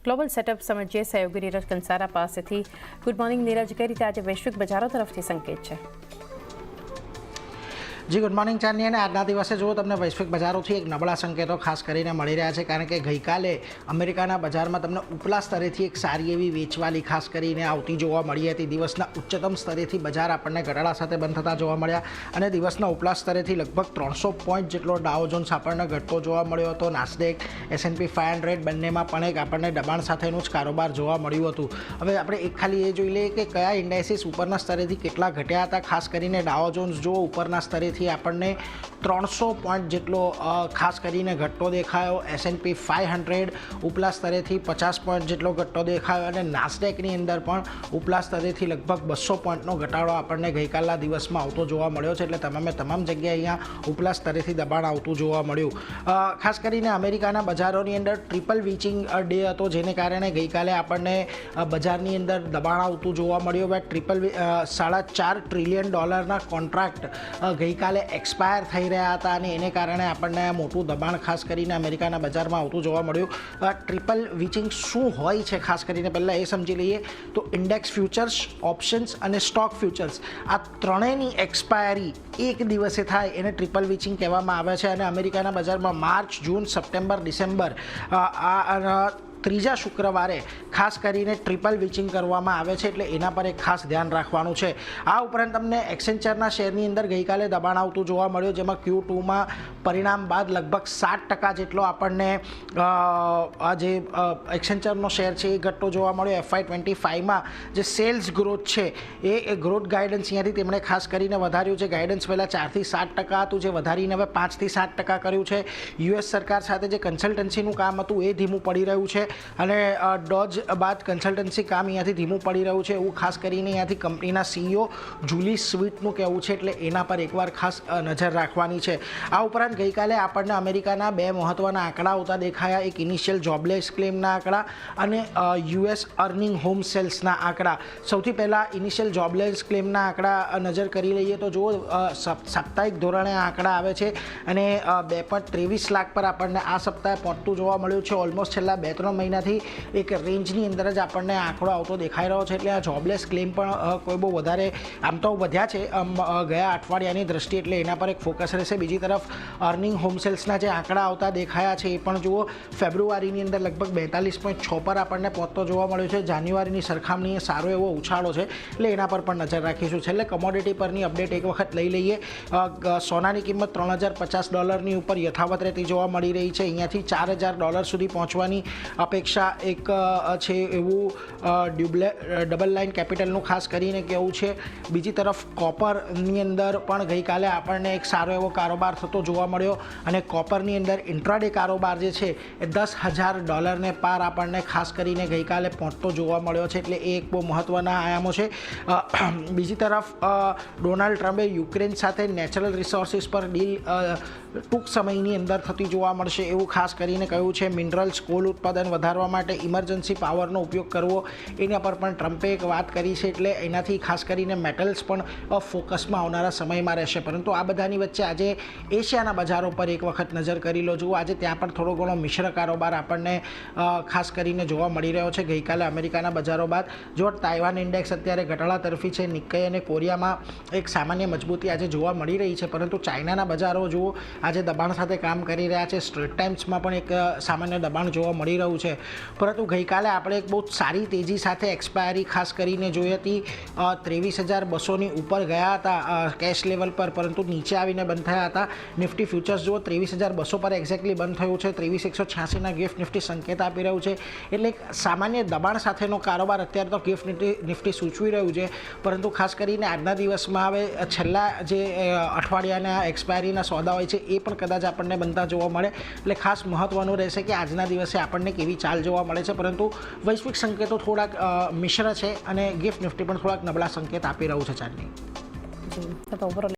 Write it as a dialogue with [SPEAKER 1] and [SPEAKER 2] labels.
[SPEAKER 1] Global setup સમજીએ સહયોગી નીરજ કંસારા પાસેથી. ગુડ મોર્નિંગ નીરજ, કઈ રીતે આજે વૈશ્વિક બજારો તરફથી સંકેત છે?
[SPEAKER 2] જી ગુડ મોર્નિંગ ચાંદની. અને આજના દિવસે જુઓ તમને વૈશ્વિક બજારોથી એક નબળા સંકેતો ખાસ કરીને મળી રહ્યા છે, કારણ કે ગઈકાલે અમેરિકાના બજારમાં તમને ઉપલા સ્તરેથી એક સારી એવી વેચવાલી ખાસ કરીને આવતી જોવા મળી હતી. દિવસના ઉચ્ચતમ સ્તરેથી બજાર આપણને ઘટાડા સાથે બંધ થતા જોવા મળ્યા અને દિવસના ઉપલા સ્તરેથી લગભગ 300 પોઈન્ટ જેટલો ડાઉ જોન્સ આપણને ઘટતો જોવા મળ્યો હતો. નાસ્ડેક, S&P 500 બંનેમાં પણ એક આપણને દબાણ સાથેનું જ કારોબાર જોવા મળ્યું હતું. હવે આપણે એક ખાલી એ જોઈ લઈએ કે કયા ઇન્ડાઇસીસ ઉપરના સ્તરેથી કેટલા ઘટ્યા હતા. ખાસ કરીને ડાઉ જોન્સ જો ઉપરના સ્તરેથી આપણને 300 પોઈન્ટ જેટલો ખાસ કરીને ઘટતો દેખાયો. S&P 500 ઉપલા સ્તરેથી 50 પોઈન્ટ જેટલો ઘટતો દેખાયો અને નાસ્ડેકની અંદર પણ ઉપલા સ્તરેથી લગભગ 200 પોઈન્ટનો ઘટાડો આપણને ગઈકાલના દિવસમાં આવતો જોવા મળ્યો છે. એટલે તમામ જગ્યાએ અહીંયા ઉપલા સ્તરેથી દબાણ આવતું જોવા મળ્યું. ખાસ કરીને અમેરિકાના બજારોની અંદર ટ્રિપલ વીચિંગ ડે હતો, જેને કારણે ગઈકાલે આપણને બજારની અંદર દબાણ આવતું જોવા મળ્યું. $4.5 ટ્રિલિયન કોન્ટ્રાક્ટ ગઈકાલે એક્સપાયર થઈ રહ્યા હતા અને એને કારણે આપણને મોટું દબાણ ખાસ કરીને અમેરિકાના બજારમાં આવતું જોવા મળ્યું. ટ્રિપલ વીચિંગ શું હોય છે ખાસ કરીને પહેલાં એ સમજી લઈએ તો ઇન્ડેક્સ ફ્યુચર્સ, ઓપ્શન્સ અને સ્ટોક ફ્યુચર્સ આ ત્રણેયની એક્સપાયરી એક દિવસે થાય એને ટ્રિપલ વીચિંગ કહેવામાં આવે છે. અને અમેરિકાના બજારમાં માર્ચ, જૂન, સપ્ટેમ્બર, ડિસેમ્બર આ ત્રીજા શુક્રવારે ખાસ કરીને ટ્રિપલ વીચિંગ કરવામાં આવે છે, એટલે એના પર એક ખાસ ધ્યાન રાખવાનું છે. આ ઉપરાંત તમને એક્સેન્ચરના શેરની અંદર ગઈકાલે દબાણ આવતું જોવા મળ્યું, જેમાં Q2માં પરિણામ બાદ લગભગ 7% જેટલો આપણને આ જે એક્સેન્ચરનો શેર છે એ ઘટતો જોવા મળ્યો. FY25માં જે સેલ્સ ગ્રોથ છે એ ગ્રોથ ગાઈડન્સ અહીંયાથી તેમણે ખાસ કરીને વધાર્યું છે. ગાઈડન્સ પહેલાં 4 થી 7% હતું, જે વધારીને હવે 5 થી 7% કર્યું છે. US સરકાર સાથે જે કન્સલ્ટન્સીનું કામ હતું એ ધીમું પડી રહ્યું છે અને ડોજ બાદ કન્સલ્ટન્સી કામ અહીંયાથી ધીમું પડી રહ્યું છે એવું ખાસ કરીને અહીંયાથી કંપનીના CEO જુલી સ્વીટનું કહેવું છે. એટલે એના પર એકવાર ખાસ નજર રાખવાની છે. આ ઉપરાંત ગઈકાલે આપણને અમેરિકાના બે મહત્ત્વના આંકડા આવતા દેખાયા. એક ઇનિશિયલ જોબલેસ ક્લેમના આંકડા અને US અર્નિંગ હોમ સેલ્સના આંકડા. સૌથી પહેલાં ઇનિશિયલ જોબલેસ ક્લેમના આંકડા નજર કરી લઈએ તો જુઓ સાપ્તાહિક ધોરણે આંકડા આવે છે અને 2.23 લાખ પર આપણને આ સપ્તાહે પહોંચતું જોવા મળ્યું છે. ઓલમોસ્ટ છેલ્લા 2-3 મહિનાથી એક રેન્જની અંદર જ આપણને આંકડો આવતો દેખાઈ રહ્યો છે. એટલે આ જોબલેસ ક્લેમ પણ કોઈ બહુ વધારે આમ તો વધ્યા છે ગયા અઠવાડિયાની દ્રષ્ટિએ, એટલે એના પર એક ફોકસ રહેશે. બીજી તરફ અર્નિંગ હોમ સેલ્સના જે આંકડા આવતા દેખાયા છે એ પણ જુઓ ફેબ્રુઆરીની અંદર લગભગ 42.6 પર આપણને પહોંચતો જોવા મળ્યો છે. જાન્યુઆરીની સરખામણીએ સારો એવો ઉછાળો છે, એટલે એના પર પણ નજર રાખીશું. છેલ્લે કમોડિટી પરની અપડેટ એક વખત લઈ લઈએ. સોનાની કિંમત $3050 ઉપર યથાવત રહેતી જોવા મળી રહી છે. અહીંયાથી $4000 સુધી પહોંચવાની અપેક્ષા એક છે એવું ડબલ લાઇન કેપિટલનું ખાસ કરીને કહેવું છે. બીજી તરફ કોપરની અંદર પણ ગઈકાલે આપણને એક સારો એવો કારોબાર થતો જોવા મળ્યો અને કોપરની અંદર ઇન્ટ્રાડે કારોબાર જે છે એ $10,000 પાર આપણને ખાસ કરીને ગઈકાલે પહોંચતો જોવા મળ્યો છે. એટલે એ એક બહુ મહત્ત્વના આયામો છે. બીજી તરફ ડોનાલ્ડ ટ્રમ્પે યુક્રેન સાથે નેચરલ રિસોર્સિસ પર ડીલ ટૂંક સમયની અંદર થતી જોવા મળશે એવું ખાસ કરીને કહ્યું છે. મિનરલ્સ, કોલ ઉત્પાદન વધારવા માટે ઇમરજન્સી પાવરનો ઉપયોગ કરવો એના પર પણ ટ્રમ્પે એક વાત કરી છે. એટલે એનાથી ખાસ કરીને મેટલ્સ પણ ફોકસમાં આવનારા સમયમાં રહેશે. પરંતુ આ બધાની વચ્ચે આજે એશિયાના બજારો પર એક વખત નજર કરી લો. જુઓ આજે ત્યાં પણ થોડો ઘણો મિશ્ર કારોબાર આપણને ખાસ કરીને જોવા મળી રહ્યો છે. ગઈકાલે અમેરિકાના બજારો બાદ જો તાઇવાન ઇન્ડેક્સ અત્યારે ઘટાડા તરફી છે. નિક્કેઈ અને કોરિયામાં એક સામાન્ય મજબૂતી આજે જોવા મળી રહી છે, પરંતુ ચાઇનાના બજારો જુઓ આજે દબાણ સાથે કામ કરી રહ્યા છે. સ્ટ્રેટ ટાઈમ્સમાં પણ એક સામાન્ય દબાણ જોવા મળી રહ્યું છે. પરંતુ ગઈકાલે આપણે એક બહુ સારી તેજી સાથે એક્સપાયરી ખાસ કરીને જોઈ હતી. 23,200ની ઉપર ગયા હતા કેશ લેવલ પર, પરંતુ નીચે આવીને બંધ થયા હતા. નિફ્ટી ફ્યુચર્સ જુઓ 23,200 પર એક્ઝેક્ટલી બંધ થયું છે. 23,186ના ગિફ્ટ નિફ્ટી સંકેત આપી રહ્યું છે. એટલે એક સામાન્ય દબાણ સાથેનો કારોબાર અત્યારે તો ગિફ્ટ નિફ્ટી સૂચવી રહ્યું છે. પરંતુ ખાસ કરીને આજના દિવસમાં હવે છેલ્લા જે અઠવાડિયાના એક્સપાયરીના સોદા હોય છે એ પણ કદાચ આપણને બનતા જોવા મળે. એટલે ખાસ મહત્ત્વનું રહેશે કે આજના દિવસે આપણને કેવી ચાલ જોવા મળે છે. પરંતુ વૈશ્વિક સંકેતો થોડાક મિશ્ર છે અને ગિફ્ટ નિફ્ટી પણ થોડાક નબળા સંકેત આપી રહ્યું છે ચાલની.
[SPEAKER 1] તો ઓવરઓલ